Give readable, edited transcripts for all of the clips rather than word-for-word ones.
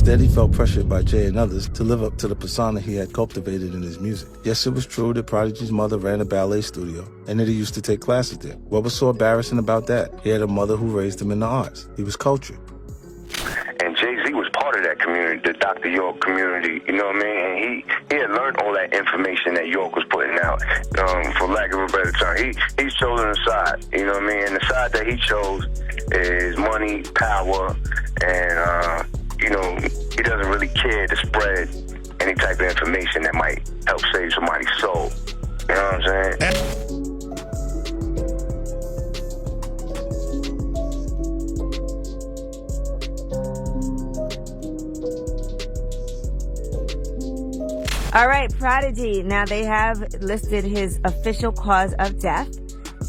Instead, he felt pressured by Jay and others to live up to the persona he had cultivated in his music. Yes, it was true that Prodigy's mother ran a ballet studio and that he used to take classes there. What was so embarrassing about that? He had a mother who raised him in the arts. He was cultured. And Jay-Z was part of that community, the Dr. York community, you know what I mean? And he had learned all that information that York was putting out, for lack of a better term. He's chosen a side, you know what I mean? And the side that he chose is money, power, and, he doesn't really care to spread any type of information that might help save somebody's soul. You know what I'm saying? All right, Prodigy. Now they have listed his official cause of death,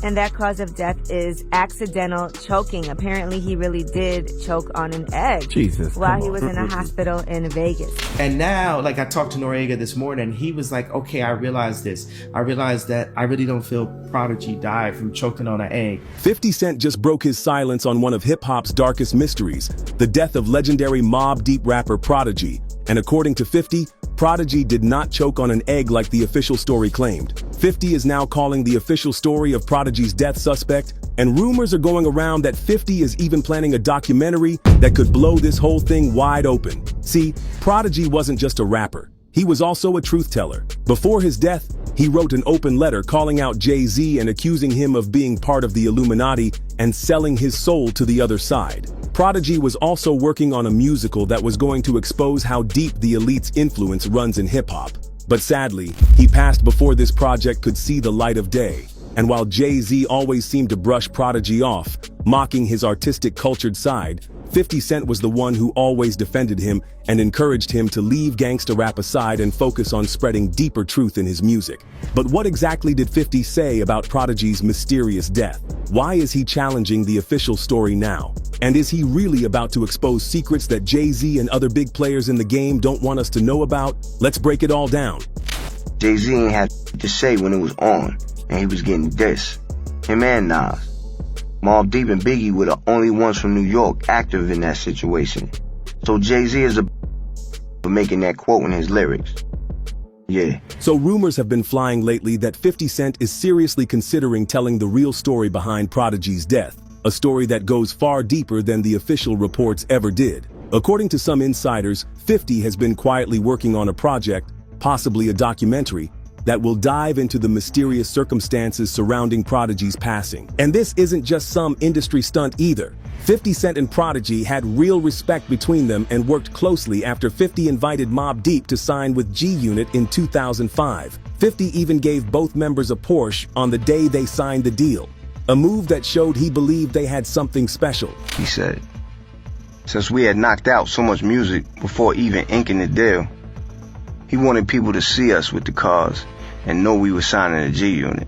and that cause of death is accidental choking. Apparently, he really did choke on an egg. Jesus, while he was in a hospital in Vegas. And now, I talked to Noriega this morning, he was like, okay, I realized this. I realized that I really don't feel Prodigy died from choking on an egg. 50 Cent just broke his silence on one of hip-hop's darkest mysteries, the death of legendary Mobb Deep rapper Prodigy. And according to 50, Prodigy did not choke on an egg like the official story claimed. 50 is now calling the official story of Prodigy's death suspect, and rumors are going around that 50 is even planning a documentary that could blow this whole thing wide open. See, Prodigy wasn't just a rapper. He was also a truth teller. Before his death, he wrote an open letter calling out Jay-Z and accusing him of being part of the Illuminati and selling his soul to the other side. Prodigy was also working on a musical that was going to expose how deep the elite's influence runs in hip-hop. But sadly, he passed before this project could see the light of day. And while Jay-Z always seemed to brush Prodigy off, mocking his artistic cultured side, 50 Cent was the one who always defended him and encouraged him to leave gangsta rap aside and focus on spreading deeper truth in his music. But what exactly did 50 say about Prodigy's mysterious death? Why is he challenging the official story now? And is he really about to expose secrets that Jay-Z and other big players in the game don't want us to know about? Let's break it all down. Jay-Z ain't had to say when it was on, and he was getting dissed. Him and Nas. Mobb Deep and Biggie were the only ones from New York active in that situation. So Jay-Z is for making that quote in his lyrics. Yeah. So rumors have been flying lately that 50 Cent is seriously considering telling the real story behind Prodigy's death, a story that goes far deeper than the official reports ever did. According to some insiders, 50 has been quietly working on a project, possibly a documentary, that will dive into the mysterious circumstances surrounding Prodigy's passing. And this isn't just some industry stunt either. 50 Cent and Prodigy had real respect between them and worked closely after 50 invited Mobb Deep to sign with G-Unit in 2005. 50 even gave both members a Porsche on the day they signed the deal, a move that showed he believed they had something special. He said, since we had knocked out so much music before even inking the deal, he wanted people to see us with the cars and know we were signing a G-Unit.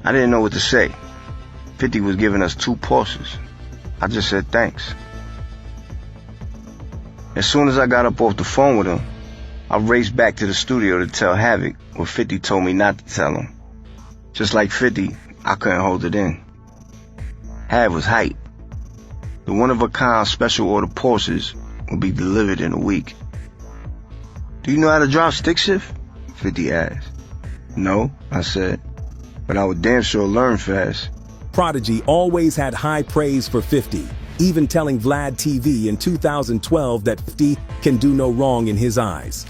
I didn't know what to say. 50 was giving us 2 Porsches. I just said thanks. As soon as I got up off the phone with him, I raced back to the studio to tell Havoc what 50 told me not to tell him. Just like 50, I couldn't hold it in. Hav was hype. The one-of-a-kind special order Porsches will be delivered in a week. Do you know how to drive stick shift? 50 asked. No, I said, but I would damn sure learn fast. Prodigy always had high praise for 50, even telling Vlad TV in 2012 that 50 can do no wrong in his eyes.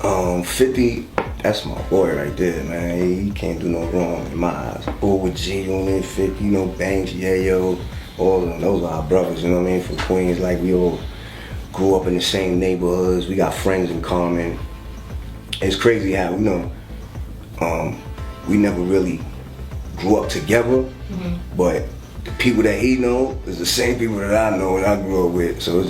50, that's my boy right there, man. He can't do no wrong in my eyes. With G-Unit, 50, Banks, Yayo, all of them, those are our brothers, you know what I mean? From Queens, like we all grew up in the same neighborhoods. We got friends in common. It's crazy how, we never really grew up together, but the people that he know is the same people that I know and I grew up with. So it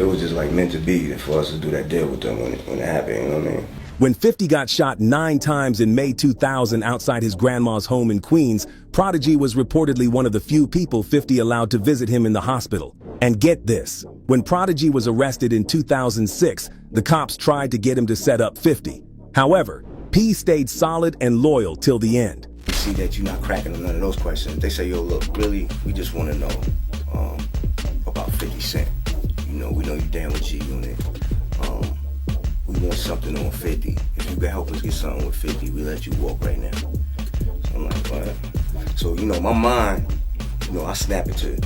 was just like meant to be for us to do that deal with them when it happened, you know what I mean? When 50 got shot 9 times in May 2000 outside his grandma's home in Queens, Prodigy was reportedly one of the few people 50 allowed to visit him in the hospital. And get this, when Prodigy was arrested in 2006, the cops tried to get him to set up 50. However, P stayed solid and loyal till the end. See that you're not cracking on none of those questions. They say, yo, look, really, we just want to know about 50 Cent. You know, we know you down with G Unit. We want something on 50. If you can help us get something with 50, we let you walk right now. So I'm like, what? So, you know, my mind, you know, I snap it to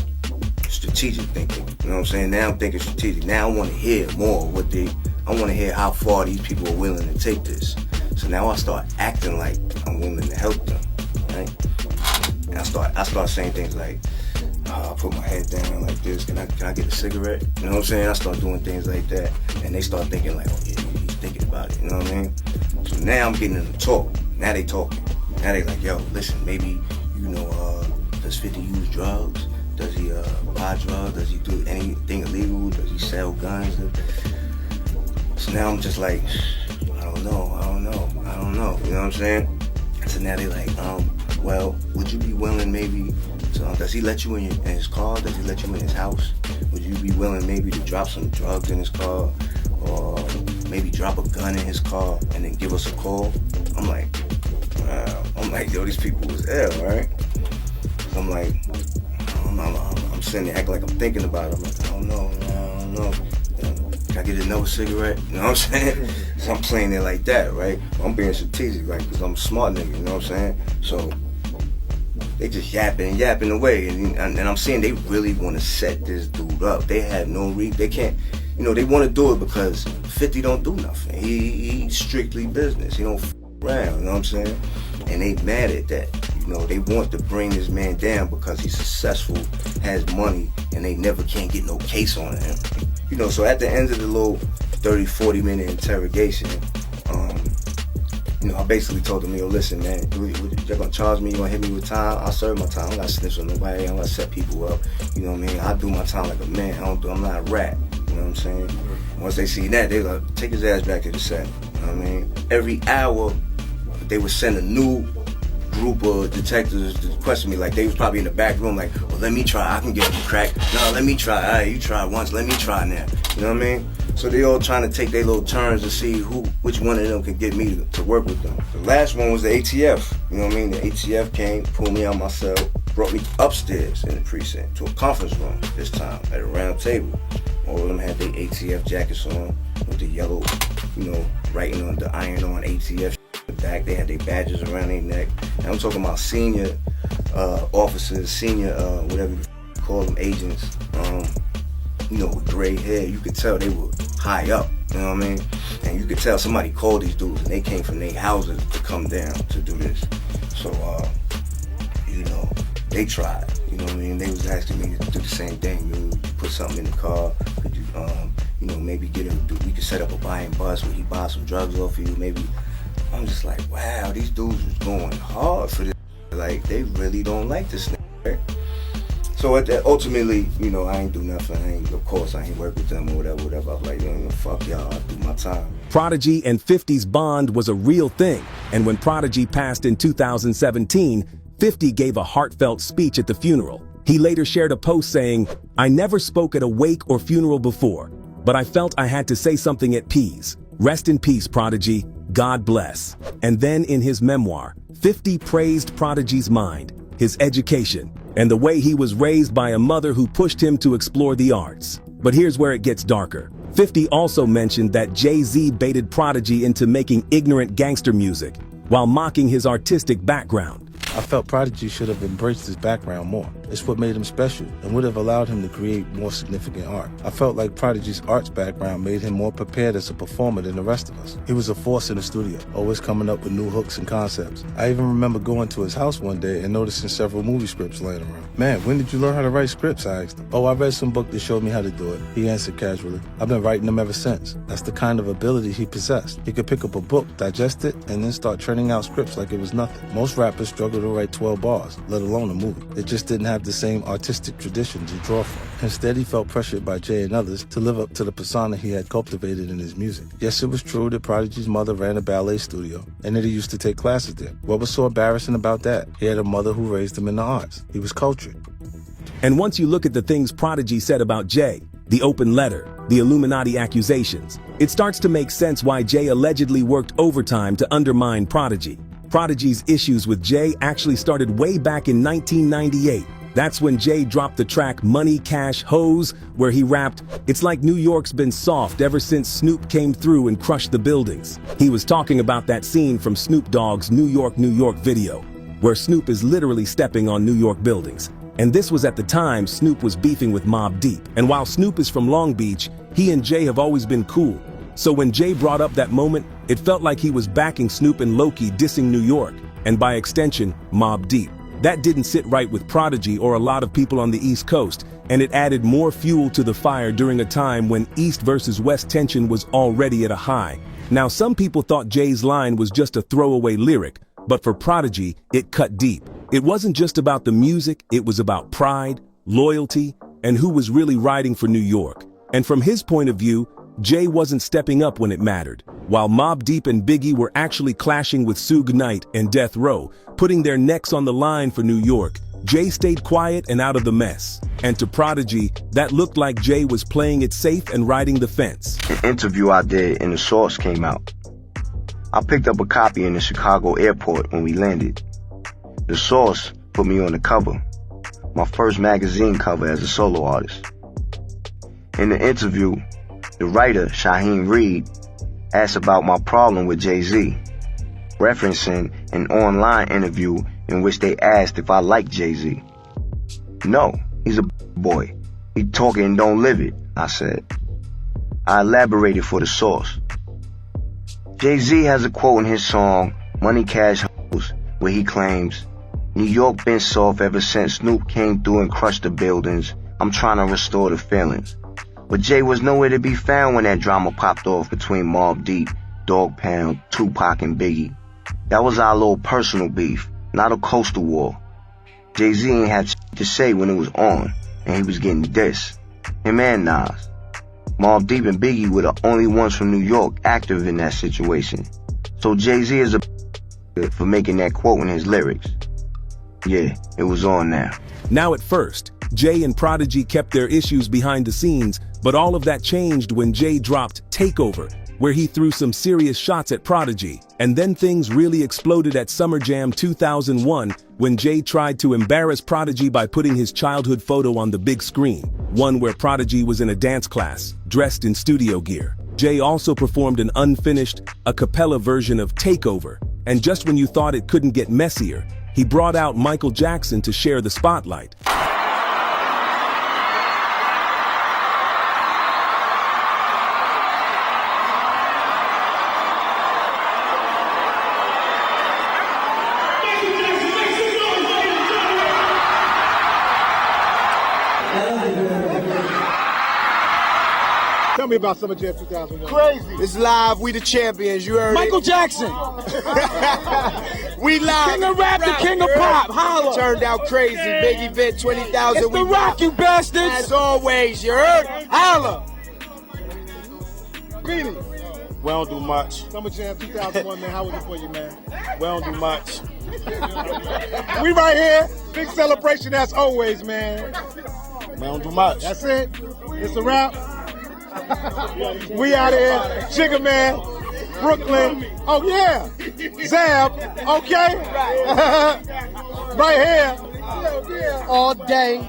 strategic thinking. You know what I'm saying? Now I'm thinking strategic. Now I want to hear more I want to hear how far these people are willing to take this. So now I start acting like I'm willing to help them, right? And I start saying things like, I put my head down like this. Can I get a cigarette? You know what I'm saying? I start doing things like that, and they start thinking like, oh yeah, he's thinking about it. You know what I mean? So now I'm getting them to talk. Now they talking. Now they like, yo, listen, maybe does 50 use drugs? Does he buy drugs? Does he do anything illegal? Does he sell guns? So now I'm just like, I don't know. You know what I'm saying? So now they like, well, would you be willing maybe? So does he let you in his car? Does he let you in his house? Would you be willing maybe to drop some drugs in his car? Or maybe drop a gun in his car and then give us a call? I'm like, wow. I'm like, yo, these people was ill, right? I'm like, I'm sitting there acting like I'm thinking about it. I'm like, I don't know. Can I get another cigarette? You know what I'm saying? So I'm playing it like that, right? I'm being strategic, like, because I'm a smart nigga, you know what I'm saying? So they just yapping away, and I'm seeing they really want to set this dude up. They have no they can't, you know, they want to do it because 50 don't do nothing. He's strictly business. He don't f around, you know what I'm saying? And they mad at that. You know, they want to bring this man down because he's successful, has money, and they never can't get no case on him. You know, so at the end of the little 30, 40 minute interrogation, you know, I basically told them, yo, listen, man, you're gonna charge me, you're gonna hit me with time, I'll serve my time. I don't gotta snitch on nobody, I don't gotta set people up. You know what I mean? I do my time like a man. I'm not a rat. You know what I'm saying? Once they see that, they like, take his ass back to the set. You know what I mean? Every hour, they would send a new group of detectives to question me. Like, they was probably in the back room like, well, let me try, I can get him crack. No, let me try. All right, you try once, let me try now. You know what I mean? So they all trying to take their little turns to see which one of them can get me to work with them. The last one was the ATF. You know what I mean? The ATF came, pulled me out my cell, brought me upstairs in the precinct to a conference room this time at a round table. All of them had their ATF jackets on with the yellow, you know, writing on the iron on ATF the back. They had their badges around their neck. And I'm talking about senior officers, senior whatever you call them, agents. You know, with gray hair. You could tell they were high up. You know what I mean? And you could tell somebody called these dudes and they came from their houses to come down to do this. So, you know, they tried. You know what I mean? They was asking me to do the same thing. You put something in the car. Could you, you know, maybe we could set up a buying bus where he buy some drugs off of you. Maybe. I'm just like, wow, these dudes was going hard for this. Like, they really don't like this nigga, right? So ultimately, you know, I ain't do nothing. Of course, I ain't work with them or whatever. I was like, you know, fuck y'all, I do my time. Prodigy and 50's bond was a real thing, and when Prodigy passed in 2017, 50 gave a heartfelt speech at the funeral. He later shared a post saying, "I never spoke at a wake or funeral before, but I felt I had to say something at P's. Rest in peace, Prodigy. God bless." And then in his memoir, 50 praised Prodigy's mind, his education, and the way he was raised by a mother who pushed him to explore the arts. But here's where it gets darker. 50 also mentioned that Jay-Z baited Prodigy into making ignorant gangster music, while mocking his artistic background. I felt Prodigy should have embraced his background more. It's what made him special and would have allowed him to create more significant art. I felt like Prodigy's arts background made him more prepared as a performer than the rest of us. He was a force in the studio, always coming up with new hooks and concepts. I even remember going to his house one day and noticing several movie scripts laying around. "Man, when did you learn how to write scripts?" I asked him. "Oh, I read some book that showed me how to do it," he answered casually. "I've been writing them ever since." That's the kind of ability he possessed. He could pick up a book, digest it, and then start churning out scripts like it was nothing. Most rappers struggle to write 12 bars, let alone a movie. They just didn't have the same artistic tradition to draw from. Instead, he felt pressured by Jay and others to live up to the persona he had cultivated in his music. Yes, it was true that Prodigy's mother ran a ballet studio and that he used to take classes there. What was so embarrassing about that? He had a mother who raised him in the arts. He was cultured. And once you look at the things Prodigy said about Jay, the open letter, the Illuminati accusations, it starts to make sense why Jay allegedly worked overtime to undermine Prodigy. Prodigy's issues with Jay actually started way back in 1998, That's when Jay dropped the track Money, Cash, Hoes, where he rapped, "It's like New York's been soft ever since Snoop came through and crushed the buildings." He was talking about that scene from Snoop Dogg's New York, New York video, where Snoop is literally stepping on New York buildings. And this was at the time Snoop was beefing with Mobb Deep. And while Snoop is from Long Beach, he and Jay have always been cool. So when Jay brought up that moment, it felt like he was backing Snoop and low-key dissing New York, and by extension, Mobb Deep. That didn't sit right with Prodigy or a lot of people on the East Coast, and it added more fuel to the fire during a time when East versus West tension was already at a high. Now, some people thought Jay's line was just a throwaway lyric, but for Prodigy, it cut deep. It wasn't just about the music, it was about pride, loyalty, and who was really riding for New York. And from his point of view, Jay wasn't stepping up when it mattered. While Mobb Deep and Biggie were actually clashing with Suge Knight and Death Row, putting their necks on the line for New York, Jay stayed quiet and out of the mess. And to Prodigy, that looked like Jay was playing it safe and riding the fence. An interview I did in The Source came out. I picked up a copy in the Chicago airport when we landed. The Source put me on the cover, my first magazine cover as a solo artist. In the interview, the writer, Shaheem Reed, asked about my problem with Jay-Z, referencing an online interview in which they asked if I like Jay-Z. "No, he's a boy. He talking and don't live it," I said. I elaborated for The Source. Jay-Z has a quote in his song, Money, Cash, Hoes, where he claims, "New York been soft ever since Snoop came through and crushed the buildings. I'm trying to restore the feelings." But Jay was nowhere to be found when that drama popped off between Mobb Deep, Dogg Pound, Tupac, and Biggie. That was our little personal beef, not a coastal war. Jay-Z ain't had shit to say when it was on, and he was getting dissed. Him and Nas. Mobb Deep and Biggie were the only ones from New York active in that situation. So Jay-Z is a for making that quote in his lyrics. Yeah, it was on now. Now at first, Jay and Prodigy kept their issues behind the scenes, but all of that changed when Jay dropped Takeover, where he threw some serious shots at Prodigy. And then things really exploded at Summer Jam 2001 when Jay tried to embarrass Prodigy by putting his childhood photo on the big screen, one where Prodigy was in a dance class, dressed in studio gear. Jay also performed an unfinished, a cappella version of Takeover, and just when you thought it couldn't get messier, he brought out Michael Jackson to share the spotlight. Tell me about Summer Jam 2001. Crazy. It's live. We the champions. You heard Michael it. Jackson. We live. King of rap, the king of pop. Holla. Turned out crazy. Big event, 20,000. It's the rock, you bastards. As always, you heard? Holla. Beanie. We don't do much. Summer Jam 2001, man. How was it for you, man? We don't do much. We right here. Big celebration as always, man. We don't do much. That's it. It's a wrap. We out here, Jigga Man, Brooklyn. Oh yeah, Zab. Okay, right here. All day.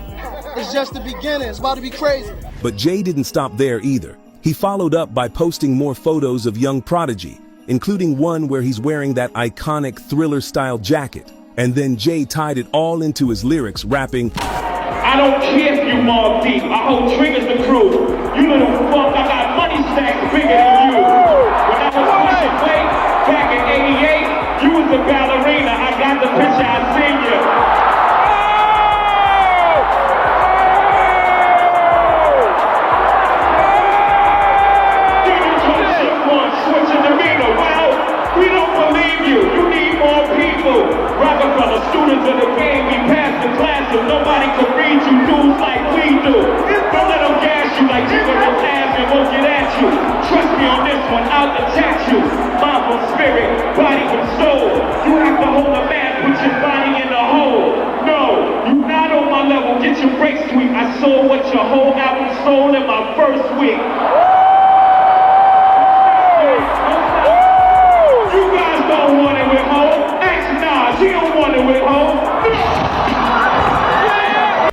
It's just the beginning. It's about to be crazy. But Jay didn't stop there either. He followed up by posting more photos of young Prodigy, including one where he's wearing that iconic Thriller-style jacket. And then Jay tied it all into his lyrics, rapping, "I don't care if you Mobb Deep. I hold triggers the crew. You little fuck, I got money stacks bigger than you. When I was pushing weight back in '88, you was a ballerina. I got the picture, I seen you. Then you told shit once, switching the meter. Well, we don't believe you. You need more people. Rockefeller, students of the game, we pass the classes. Nobody can read you dudes like we do. Don't let them gas you like jigger and ass and won't get at you. Trust me on this one, I'll attack you. Mind from spirit, body from soul. You have to hold a man, put your body in the hole. No, you not on my level, get your breaks sweet. I sold what your whole album sold in my first week. You guys don't want it with home. Ask Nas, he don't want it with home.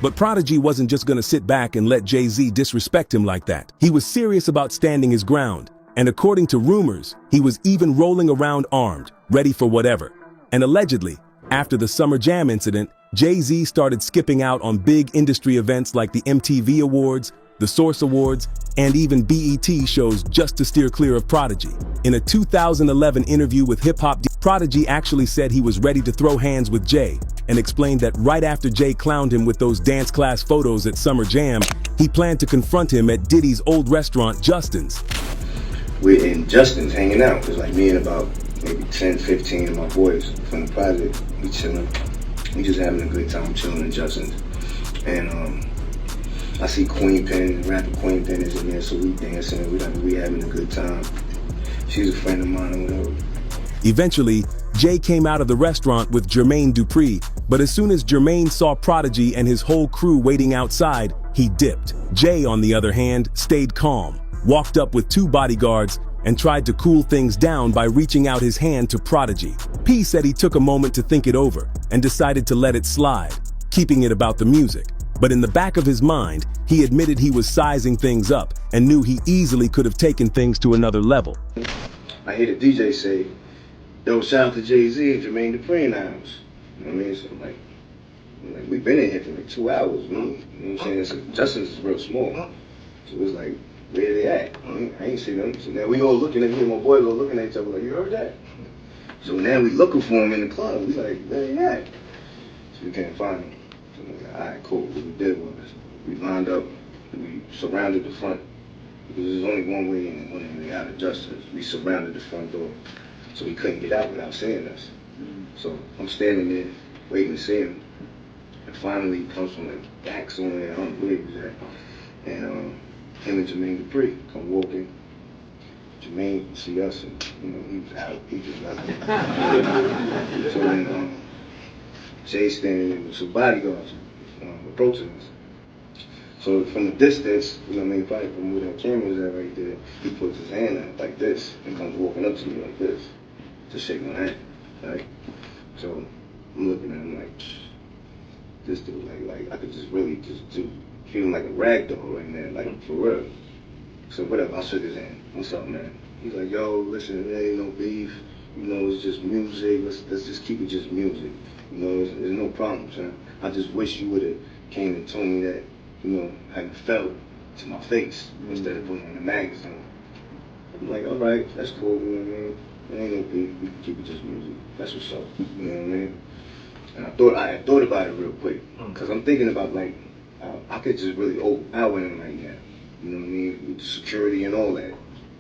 But Prodigy wasn't just gonna sit back and let Jay-Z disrespect him like that. He was serious about standing his ground, and according to rumors, he was even rolling around armed, ready for whatever. And allegedly, after the Summer Jam incident, Jay-Z started skipping out on big industry events like the MTV Awards, the Source Awards, and even BET shows just to steer clear of Prodigy. In a 2011 interview with Hip-Hop, Prodigy actually said he was ready to throw hands with Jay, and explained that right after Jay clowned him with those dance class photos at Summer Jam, he planned to confront him at Diddy's old restaurant, Justin's. We're in Justin's hanging out. It was like me and about maybe 10, 15 of my boys from the project. We chilling. We just having a good time chilling in Justin's. And I see Queen Pen, rapper Queen Pen is in there, so we dancing, we having a good time. She's a friend of mine or whatever. Eventually, Jay came out of the restaurant with Jermaine Dupri, but as soon as Jermaine saw Prodigy and his whole crew waiting outside, he dipped. Jay, on the other hand, stayed calm, walked up with 2 bodyguards, and tried to cool things down by reaching out his hand to Prodigy. P said he took a moment to think it over and decided to let it slide, keeping it about the music. But in the back of his mind, he admitted he was sizing things up and knew he easily could have taken things to another level. I hear the DJ say, yo, shout out to Jay-Z and Jermaine Dupri in the house. You know what I mean? So I'm like, we've been in here for like 2 hours, you know what I'm saying? Justin's is real small. So it was like, where they at? I ain't see them. So now we all looking at me and my boys all looking at each other like, you heard that? So now we looking for him in the club. We like, where they at? So we can't find him. So we're like, all right, cool. What we did was, we lined up, we surrounded the front. Because there's only one way in and one way out of Justin's. We surrounded the front door. So he couldn't get out without seeing us. So I'm standing there, waiting to see him. And finally he comes from the back somewhere, I don't know where he was at. And him and Jermaine Dupri come walking. Jermaine see us and, he was out, he just left. So then Jay standing there with some bodyguards approaching us. So from the distance, probably from where that camera was at right there, he puts his hand out like this and comes walking up to me like this to shake my hand, right? So I'm looking at him like, this dude, like I could just really do, feeling like a rag doll right now, like for real. So whatever, I shook his hand. What's up, man? He's like, yo, listen, there ain't no beef. It's just music. Let's just keep it just music. There's no problem, son. I just wish you would have came and told me that, how you felt to my face instead of putting it in the magazine. I'm like, all right, that's cool, you know what I mean? There ain't no beef. We can keep it just music. That's what's up, you know what I mean? And I had thought about it real quick, because I'm thinking about, like, I could just really overpower him right now. You know what I mean? With the security and all that.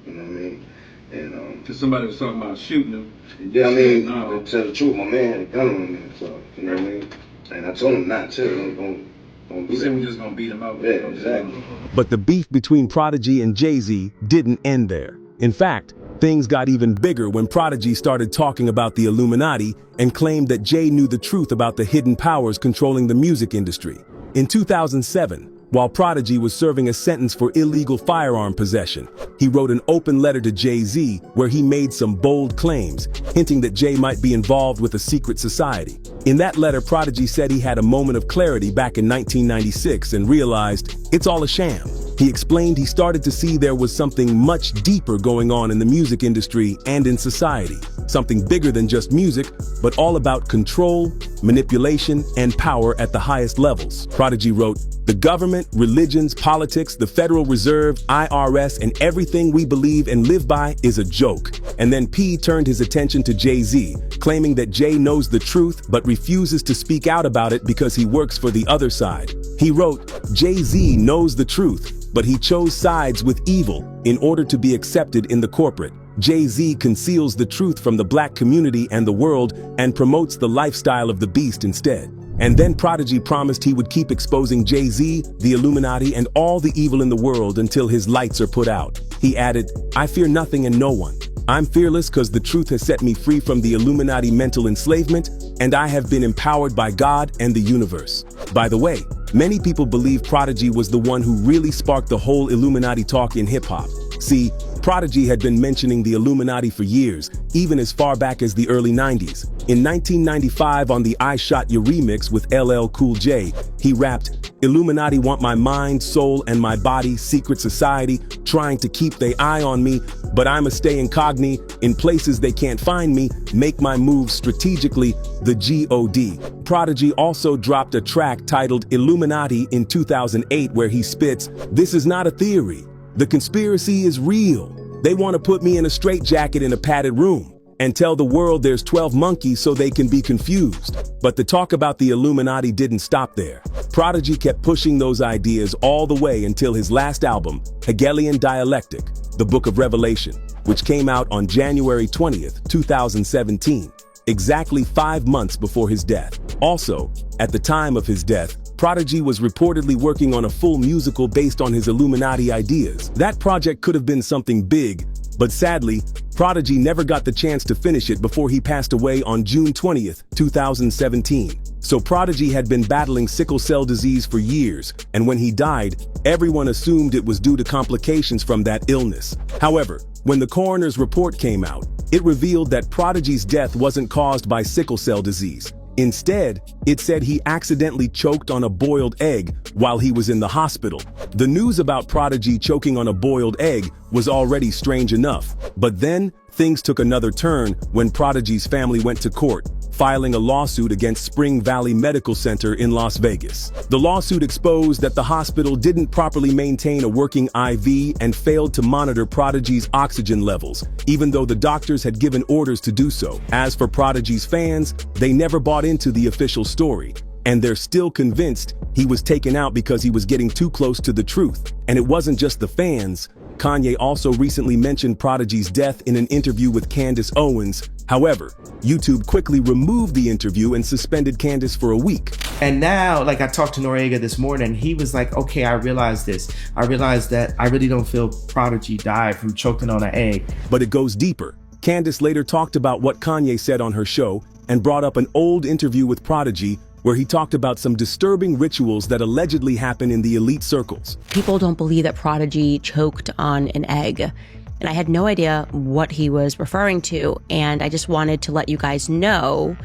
You know what I mean? And because somebody was talking about shooting him. Yeah, I mean, to tell the truth, my man had a gun on him, so you know what I mean? And I told him not to. Don't He said we're just gonna beat him out. Yeah, exactly. But the beef between Prodigy and Jay-Z didn't end there. In fact, things got even bigger when Prodigy started talking about the Illuminati and claimed that Jay knew the truth about the hidden powers controlling the music industry. In 2007, while Prodigy was serving a sentence for illegal firearm possession, he wrote an open letter to Jay-Z where he made some bold claims, hinting that Jay might be involved with a secret society. In that letter, Prodigy said he had a moment of clarity back in 1996 and realized it's all a sham. He explained he started to see there was something much deeper going on in the music industry and in society. Something bigger than just music, but all about control, manipulation, and power at the highest levels. Prodigy wrote, "The government, religions, politics, the Federal Reserve, IRS, and everything we believe and live by is a joke." And then P turned his attention to Jay-Z, claiming that Jay knows the truth but refuses to speak out about it because he works for the other side. He wrote, "Jay-Z knows the truth, but he chose sides with evil in order to be accepted in the corporate. Jay-Z conceals the truth from the black community and the world and promotes the lifestyle of the beast instead." And then Prodigy promised he would keep exposing Jay-Z, the Illuminati, and all the evil in the world until his lights are put out. He added, "I fear nothing and no one. I'm fearless because the truth has set me free from the Illuminati mental enslavement, and I have been empowered by God and the universe." By the way, many people believe Prodigy was the one who really sparked the whole Illuminati talk in hip-hop. See, Prodigy had been mentioning the Illuminati for years, even as far back as the early 90s. In 1995, on the I Shot Ya remix with LL Cool J, he rapped, "Illuminati want my mind, soul, and my body, secret society, trying to keep they eye on me, but I'ma stay incognito, in places they can't find me, make my moves strategically, the G.O.D." Prodigy also dropped a track titled Illuminati in 2008 where he spits, "This is not a theory. The conspiracy is real. They want to put me in a straitjacket in a padded room and tell the world there's 12 monkeys so they can be confused." But the talk about the Illuminati didn't stop there. Prodigy kept pushing those ideas all the way until his last album, Hegelian Dialectic, The Book of Revelation, which came out on January 20th, 2017, exactly 5 months before his death. Also, at the time of his death, Prodigy was reportedly working on a full musical based on his Illuminati ideas. That project could have been something big, but sadly, Prodigy never got the chance to finish it before he passed away on June 20th, 2017. So Prodigy had been battling sickle cell disease for years, and when he died, everyone assumed it was due to complications from that illness. However, when the coroner's report came out, it revealed that Prodigy's death wasn't caused by sickle cell disease. Instead, it said he accidentally choked on a boiled egg while he was in the hospital. The news about Prodigy choking on a boiled egg was already strange enough, but then things took another turn when Prodigy's family went to court, filing a lawsuit against Spring Valley Medical Center in Las Vegas. The lawsuit exposed that the hospital didn't properly maintain a working IV and failed to monitor Prodigy's oxygen levels, even though the doctors had given orders to do so. As for Prodigy's fans, they never bought into the official story, and they're still convinced he was taken out because he was getting too close to the truth. And it wasn't just the fans. Kanye also recently mentioned Prodigy's death in an interview with Candace Owens. However, YouTube quickly removed the interview and suspended Candace for a week. And now, like, I talked to Noriega this morning, he was like, okay, I realized this. I realized that I really don't feel Prodigy died from choking on an egg. But it goes deeper. Candace later talked about what Kanye said on her show and brought up an old interview with Prodigy where he talked about some disturbing rituals that allegedly happen in the elite circles. People don't believe that Prodigy choked on an egg, and I had no idea what he was referring to, and I just wanted to let you guys know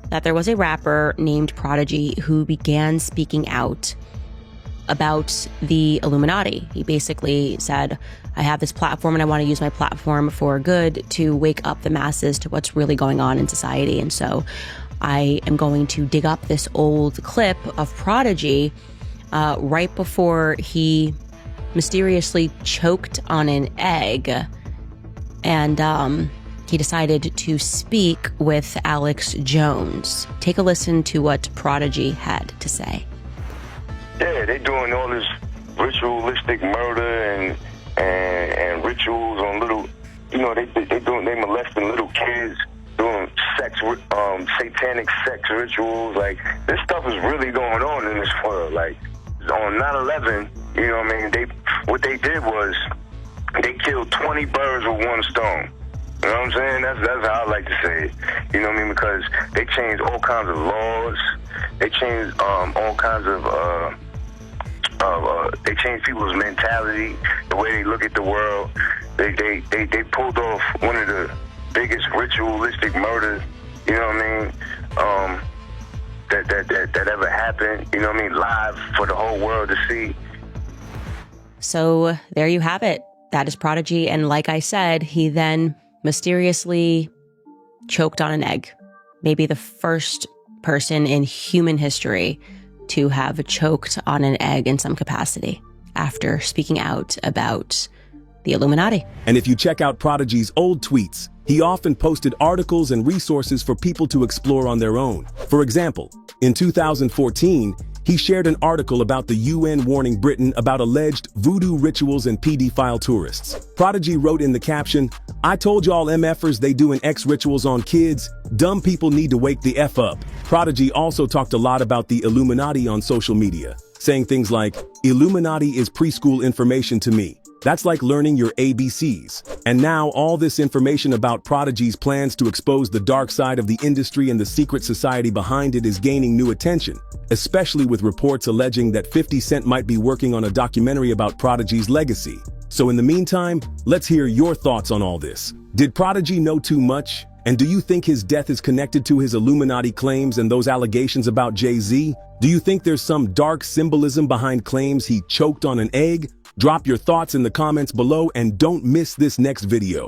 that there was a rapper named Prodigy who began speaking out about the Illuminati. He basically said, I have this platform and I want to use my platform for good to wake up the masses to what's really going on in society. And so I am going to dig up this old clip of Prodigy right before he mysteriously choked on an egg. And he decided to speak with Alex Jones. Take a listen to what Prodigy had to say. Yeah, they doing all this ritualistic murder and rituals on little, you know, they molesting little kids, doing satanic sex rituals. Like, this stuff is really going on in this world. Like, on 9/11, you know what I mean, what they did was they killed 20 birds with one stone. You know what I'm saying? That's how I like to say it. You know what I mean? Because they changed all kinds of laws. They changed all kinds of they changed people's mentality, the way they look at the world. They pulled off one of the biggest ritualistic murders, you know what I mean, that ever happened, you know what I mean, live for the whole world to see. So there you have it. That is Prodigy. And like I said, he then mysteriously choked on an egg. Maybe the first person in human history to have choked on an egg in some capacity after speaking out about the Illuminati. And if you check out Prodigy's old tweets, he often posted articles and resources for people to explore on their own. For example, in 2014, he shared an article about the UN warning Britain about alleged voodoo rituals and pedophile tourists. Prodigy wrote in the caption, I told y'all MFers they doing X rituals on kids. Dumb people need to wake the F up. Prodigy also talked a lot about the Illuminati on social media, saying things like, Illuminati is preschool information to me. That's like learning your ABCs. And now all this information about Prodigy's plans to expose the dark side of the industry and the secret society behind it is gaining new attention, especially with reports alleging that 50 Cent might be working on a documentary about Prodigy's legacy. So in the meantime, let's hear your thoughts on all this. Did Prodigy know too much? And do you think his death is connected to his Illuminati claims and those allegations about Jay-Z? Do you think there's some dark symbolism behind claims he choked on an egg? Drop your thoughts in the comments below and don't miss this next video.